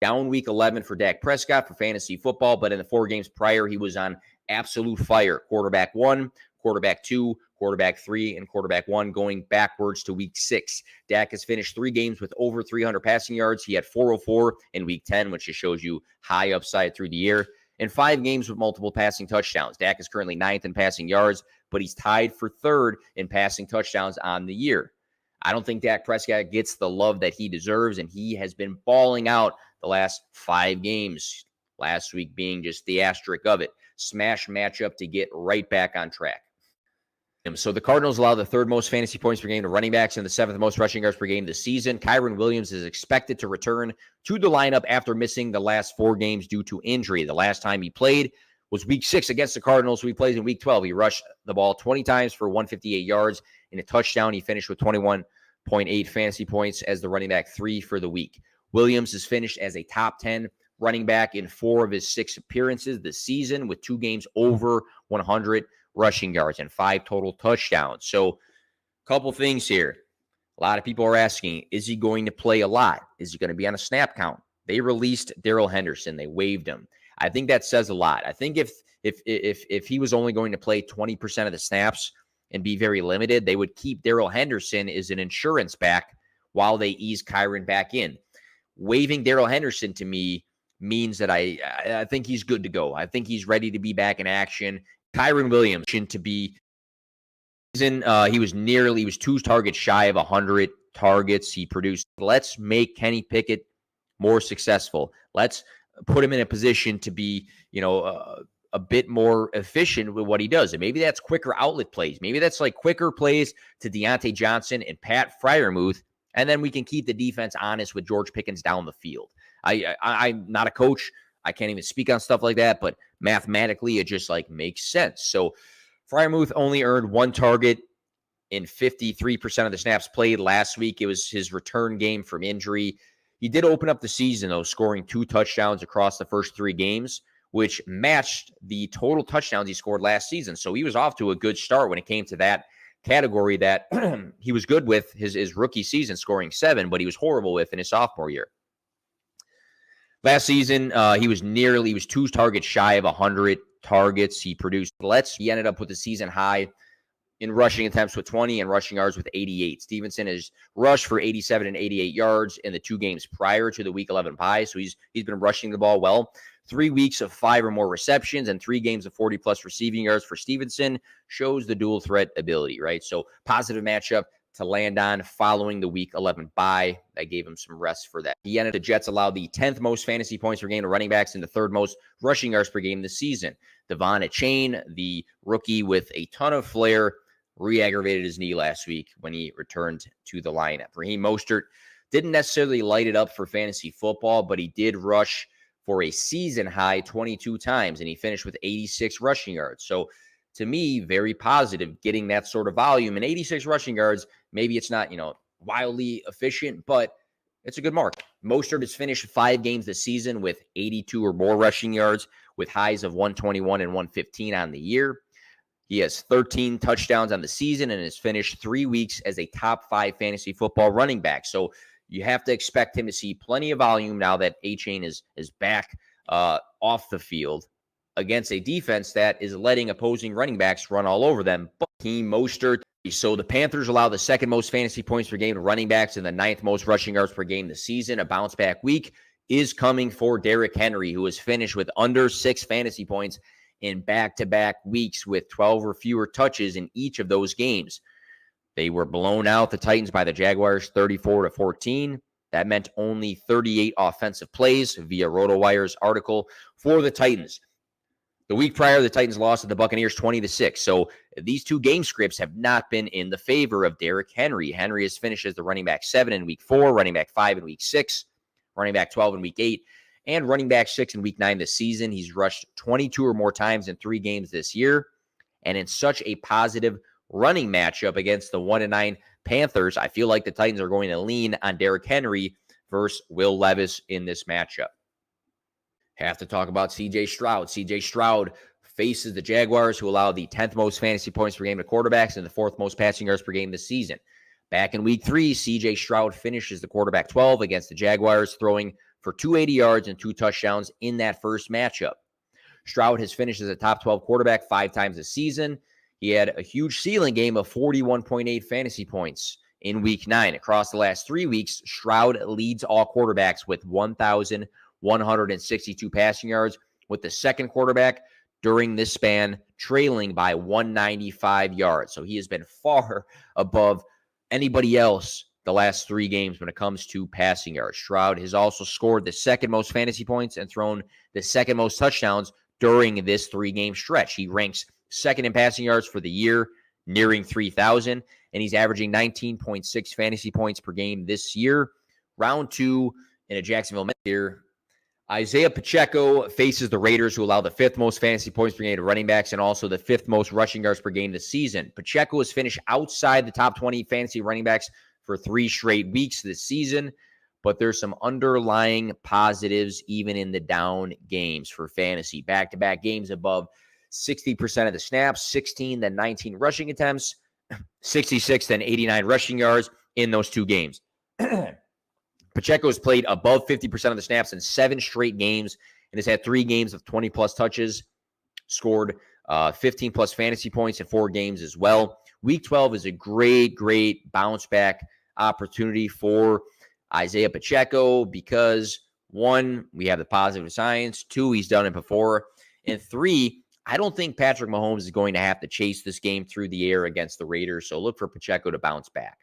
Down week 11 for Dak Prescott for fantasy football, but in the 4 games prior, he was on absolute fire. Quarterback 1, quarterback 2, quarterback 3, and quarterback 1 going backwards to week 6. Dak has finished 3 games with over 300 passing yards. He had 404 in week 10, which just shows you high upside through the year. And 5 games with multiple passing touchdowns. Dak is currently 9th in passing yards, but he's tied for 3rd in passing touchdowns on the year. I don't think Dak Prescott gets the love that he deserves, and he has been balling out the last 5 games, last week being just the asterisk of it. Smash matchup to get right back on track. So the Cardinals allow the 3rd most fantasy points per game to running backs and the 7th most rushing yards per game this season. Kyren Williams is expected to return to the lineup after missing the last 4 games due to injury. The last time he played was week 6 against the Cardinals, who he plays in week 12. He rushed the ball 20 times for 158 yards and a touchdown. He finished with 21.8 fantasy points as the running back 3 for the week. Williams has finished as a top 10 running back in 4 of his 6 appearances this season, with 2 games over 100 rushing yards and 5 total touchdowns. So a couple things here. A lot of people are asking, is he going to play a lot? Is he going to be on a snap count? They released Darrell Henderson. They waived him. I think that says a lot. I think if he was only going to play 20% of the snaps and be very limited, they would keep Darrell Henderson as an insurance back while they ease Kyren back in. Waiving Darrell Henderson to me means that I think he's good to go. I think he's ready to be back in action. Kyren Williams to be he was 2 targets shy of 100 targets he produced. Let's make Kenny Pickett more successful. Let's put him in a position to be, a bit more efficient with what he does. And maybe that's quicker outlet plays. Maybe that's like quicker plays to Deontay Johnson and Pat Freiermuth. And then we can keep the defense honest with George Pickens down the field. I'm not a coach. I can't even speak on stuff like that, but mathematically, it just makes sense. So Freiermuth only earned 1 target in 53% of the snaps played last week. It was his return game from injury. He did open up the season, though, scoring 2 touchdowns across the first 3 games, which matched the total touchdowns he scored last season. So he was off to a good start when it came to that category that he was good with his rookie season, scoring 7, but he was horrible with in his sophomore year. Last season, he was 2 targets shy of 100 targets he produced. He ended up with a season high in rushing attempts with 20 and rushing yards with 88. Stevenson has rushed for 87 and 88 yards in the 2 games prior to the week 11 bye, so he's been rushing the ball well. 3 weeks of 5 or more receptions and 3 games of 40-plus receiving yards for Stevenson shows the dual threat ability, right? So positive matchup to land on following the week 11 bye. That gave him some rest for that. The Jets allowed the 10th most fantasy points per game to running backs and the 3rd most rushing yards per game this season. Devon Achane, the rookie with a ton of flair, re-aggravated his knee last week when he returned to the lineup. Raheem Mostert didn't necessarily light it up for fantasy football, but he did rush for a season high 22 times, and he finished with 86 rushing yards. So to me, very positive getting that sort of volume. And 86 rushing yards, maybe it's not, wildly efficient, but it's a good mark. Mostert has finished 5 games this season with 82 or more rushing yards, with highs of 121 and 115 on the year. He has 13 touchdowns on the season and has finished 3 weeks as a top 5 fantasy football running back. So you have to expect him to see plenty of volume now that Achane is back off the field against a defense that is letting opposing running backs run all over them. But Mostert. So the Panthers allow the 2nd most fantasy points per game to running backs and the 9th most rushing yards per game this season. A bounce back week is coming for Derrick Henry, who has finished with under 6 fantasy points in back-to-back weeks with 12 or fewer touches in each of those games. They were blown out, the Titans, by the Jaguars 34-14. That meant only 38 offensive plays via RotoWire's article for the Titans. The week prior, the Titans lost to the Buccaneers 20-6. So these 2 game scripts have not been in the favor of Derrick Henry. Henry has finished as the running back 7 in week 4, running back 5 in week 6, running back 12 in week 8, and running back 6 in week 9 this season. He's rushed 22 or more times in 3 games this year. And in such a positive running matchup against the 1-9 Panthers, I feel like the Titans are going to lean on Derrick Henry versus Will Levis in this matchup. Have to talk about C.J. Stroud. C.J. Stroud faces the Jaguars, who allow the 10th most fantasy points per game to quarterbacks and the 4th most passing yards per game this season. Back in week 3, C.J. Stroud finishes the quarterback 12 against the Jaguars, throwing for 280 yards and 2 touchdowns in that first matchup. Stroud has finished as a top 12 quarterback 5 times this season. He had a huge ceiling game of 41.8 fantasy points in week 9. Across the last 3 weeks, Stroud leads all quarterbacks with 1,162 passing yards, with the second quarterback during this span trailing by 195 yards. So he has been far above anybody else the last 3 games when it comes to passing yards. Stroud has also scored the second most fantasy points and thrown the second most touchdowns during this 3-game stretch. He ranks second in passing yards for the year, nearing 3,000, and he's averaging 19.6 fantasy points per game this year. Round 2 in a Jacksonville here. Isaiah Pacheco faces the Raiders, who allow the 5th most fantasy points per game to running backs and also the 5th most rushing yards per game this season. Pacheco has finished outside the top 20 fantasy running backs for 3 straight weeks this season, but there's some underlying positives even in the down games for fantasy. Back-to-back games above 60% of the snaps, 16 then 19 rushing attempts, 66 then 89 rushing yards in those 2 games. Pacheco has played above 50% of the snaps in 7 straight games and has had 3 games of 20-plus touches, scored 15-plus fantasy points in 4 games as well. Week 12 is a great bounce-back opportunity for Isaiah Pacheco because, 1, we have the positive signs. 2, he's done it before. And 3, I don't think Patrick Mahomes is going to have to chase this game through the air against the Raiders, so look for Pacheco to bounce back.